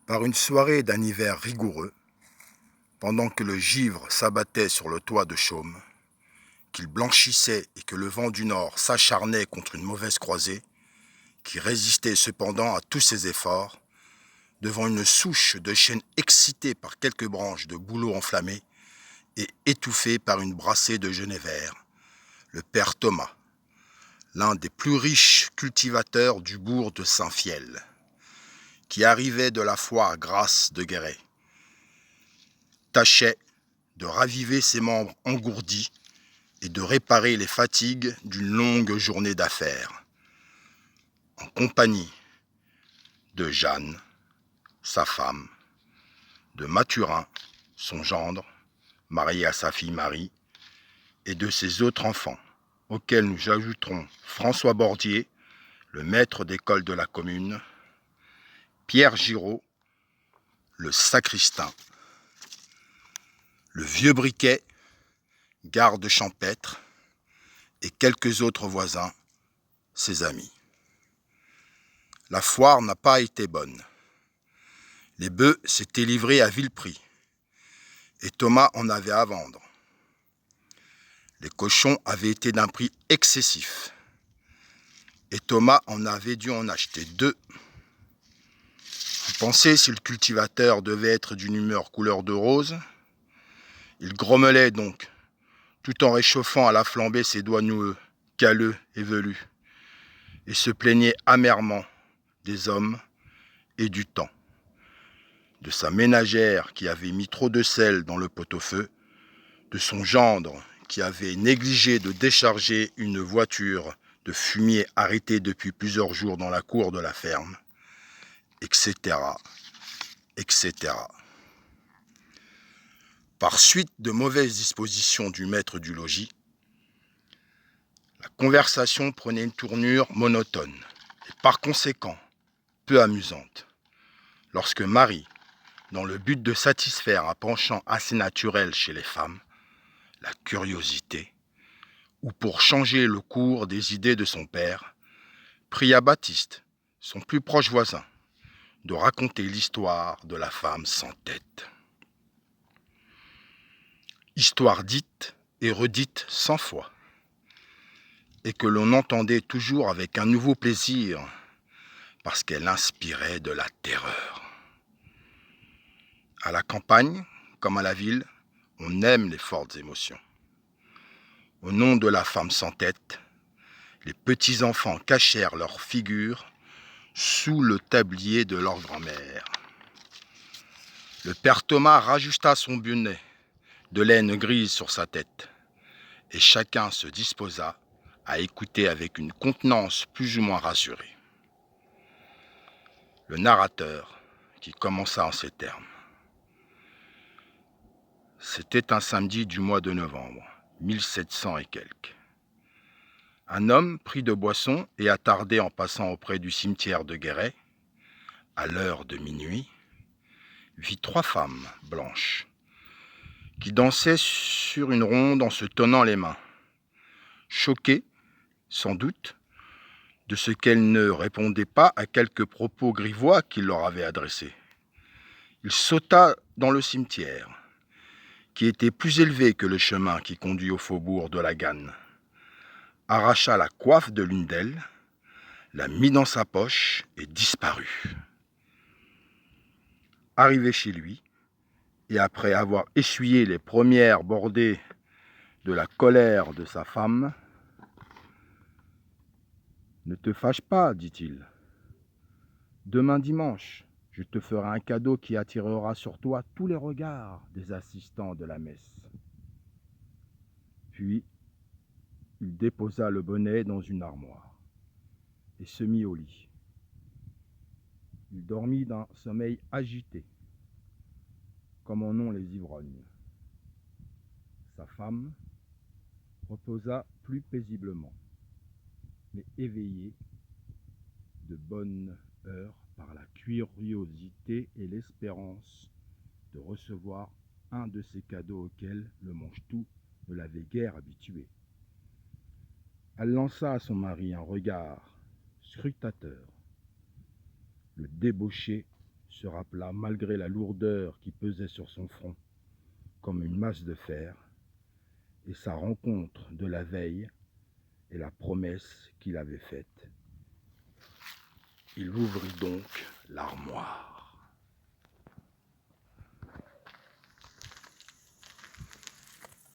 Par une soirée d'un hiver rigoureux, pendant que le givre s'abattait sur le toit de chaume, qu'il blanchissait et que le vent du nord s'acharnait contre une mauvaise croisée, qui résistait cependant à tous ses efforts, devant une souche de chêne excitée par quelques branches de bouleaux enflammés et étouffée par une brassée de genêts verts, le père Thomas, l'un des plus riches cultivateurs du bourg de Saint-Fiel, qui arrivait de la foire grasse de Guéret, tâchait de raviver ses membres engourdis et de réparer les fatigues d'une longue journée d'affaires, en compagnie de Jeanne, sa femme, de Mathurin, son gendre, marié à sa fille Marie, et de ses autres enfants, auxquels nous ajouterons François Bordier, le maître d'école de la commune, Pierre Giraud, le sacristain, le vieux Briquet, garde champêtre, et quelques autres voisins, ses amis. La foire n'a pas été bonne. Les bœufs s'étaient livrés à vil prix, et Thomas en avait à vendre. Les cochons avaient été d'un prix excessif, et Thomas en avait dû en acheter 2. Vous pensez si le cultivateur devait être d'une humeur couleur de rose? Il grommelait donc, tout en réchauffant à la flambée ses doigts noueux, calleux et velus, et se plaignait amèrement des hommes et du temps, de sa ménagère qui avait mis trop de sel dans le pot-au-feu, de son gendre qui avait négligé de décharger une voiture de fumier arrêtée depuis plusieurs jours dans la cour de la ferme, etc., etc. Par suite de mauvaises dispositions du maître du logis, la conversation prenait une tournure monotone et par conséquent peu amusante, lorsque Marie, dans le but de satisfaire un penchant assez naturel chez les femmes, la curiosité, ou pour changer le cours des idées de son père, pria Baptiste, son plus proche voisin, de raconter l'histoire de la femme sans tête. Histoire dite et redite 100 fois, et que l'on entendait toujours avec un nouveau plaisir, parce qu'elle inspirait de la terreur. À la campagne, comme à la ville, on aime les fortes émotions. Au nom de la femme sans tête, les petits-enfants cachèrent leurs figures sous le tablier de leur grand-mère. Le père Thomas rajusta son bonnet de laine grise sur sa tête, et chacun se disposa à écouter avec une contenance plus ou moins rassurée. Le narrateur, qui commença en ces termes. C'était un samedi du mois de novembre, 1700 et quelques. Un homme pris de boisson et attardé en passant auprès du cimetière de Guéret, à l'heure de minuit, vit 3 femmes blanches qui dansaient sur une ronde en se tenant les mains, choquées, sans doute, de ce qu'elles ne répondaient pas à quelques propos grivois qu'il leur avait adressés. Il sauta dans le cimetière, qui était plus élevé que le chemin qui conduit au faubourg de la Ganne, arracha la coiffe de l'une d'elles, la mit dans sa poche et disparut. Arrivé chez lui, et après avoir essuyé les premières bordées de la colère de sa femme, « Ne te fâche pas, dit-il. Demain dimanche, je te ferai un cadeau qui attirera sur toi tous les regards des assistants de la messe. » Puis, il déposa le bonnet dans une armoire et se mit au lit. Il dormit d'un sommeil agité, comme en ont les ivrognes. Sa femme reposa plus paisiblement, mais éveillée de bonne heure par la curiosité et l'espérance de recevoir un de ces cadeaux auxquels le mange-tout ne l'avait guère habitué. Elle lança à son mari un regard scrutateur. Le débauché se rappela malgré la lourdeur qui pesait sur son front, comme une masse de fer, et sa rencontre de la veille et la promesse qu'il avait faite. Il ouvrit donc l'armoire.